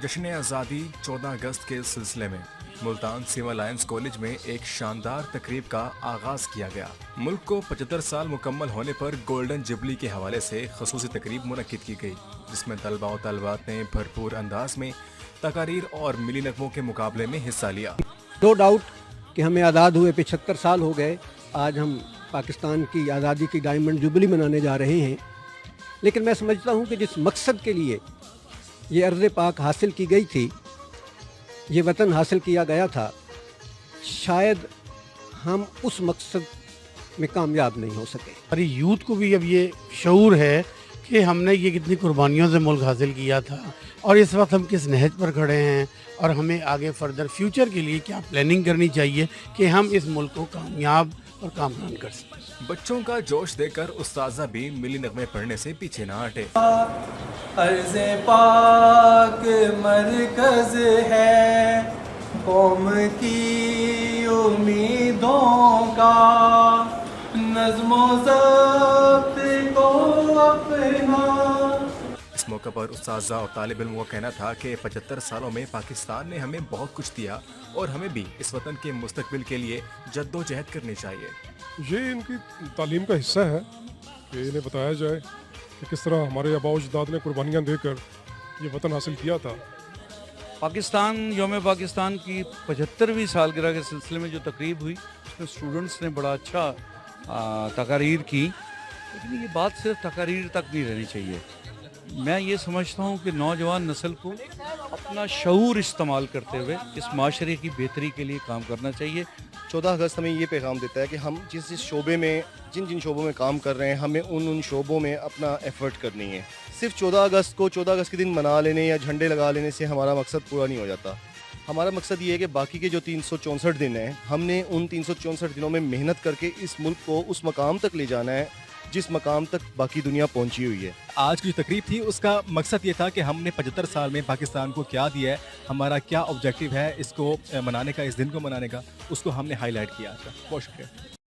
जश्न आज़ादी 14 अगस्त के सिलसिले में मुल्तान सिविल लाइंस कॉलेज में एक शानदार तकरीब का आगाज किया गया। मुल्क को 75 साल मुकम्मल होने पर गोल्डन जुबली के हवाले से खसूसी तकरीब मुनक्किद की गई, जिसमें तलबा और तलबात ने भरपूर अंदाज में तकारीर और मिली नगमों के मुकाबले में हिस्सा लिया। नो डाउट कि हमें आज़ाद हुए 75 साल हो गए। आज हम पाकिस्तान की आज़ादी की डायमंड जुबली मनाने जा रहे हैं, लेकिन मैं समझता हूँ कि जिस मकसद के लिए ये अर्ज़ पाक हासिल की गई थी, ये वतन हासिल किया गया था, शायद हम उस मकसद में कामयाब नहीं हो सके। हमारी यूथ को भी अब ये शऊर है कि हमने ये कितनी कुर्बानियों से मुल्क हासिल किया था और इस वक्त हम किस नहज पर खड़े हैं और हमें आगे फर्दर फ्यूचर के लिए क्या प्लानिंग करनी चाहिए कि हम इस मुल्क को कामयाब और कामयाब कर सकें। बच्चों का जोश देकर उस्ताजा भी मिली नगमे पढ़ने से पीछे ना हटे। अर्ज़े पाक मरकज है कौम की उम्मीदों का, नज़्मो ज़ब्त को अपना। इस मौके पर उस्ताजा और तालिब इल्म का कहना था कि 75 सालों में पाकिस्तान ने हमें बहुत कुछ दिया और हमें भी इस वतन के मुस्तकबिल के लिए जद्दोजहद करनी चाहिए। ये इनकी तालीम का हिस्सा है कि इन्हें बताया जाए कि किस तरह हमारे आबा अजदाद ने कुर्बानियाँ देकर ये वतन हासिल किया था। पाकिस्तान यौम पाकिस्तान की 75वीं सालगिरह के सिलसिले में जो तकरीब हुई, उसमें स्टूडेंट्स ने बड़ा अच्छा तकारीर की, लेकिन ये बात सिर्फ तकारीर तक नहीं रहनी चाहिए। मैं ये समझता हूँ कि नौजवान नस्ल को अपना शऊर इस्तेमाल करते हुए इस माशरे की बेहतरी के लिए काम करना चाहिए। 14 अगस्त हमें ये पैगाम देता है कि हम जिस शोबे में जिन शोबों में काम कर रहे हैं, हमें उन शोबों में अपना एफर्ट करनी है। सिर्फ 14 अगस्त को 14 अगस्त के दिन मना लेने या झंडे लगा लेने से हमारा मकसद पूरा नहीं हो जाता। हमारा मकसद ये है कि बाकी के जो 364 दिन हैं, हमने उन 364 दिनों में मेहनत करके इस मुल्क को उस मकाम तक ले जाना है जिस मकाम तक बाकी दुनिया पहुंची हुई है। आज की जो तकरीब थी उसका मकसद ये था कि हमने 75 साल में पाकिस्तान को क्या दिया है, हमारा क्या ऑब्जेक्टिव है इसको मनाने का, इस दिन को मनाने का, उसको हमने हाईलाइट किया। बहुत शुक्रिया।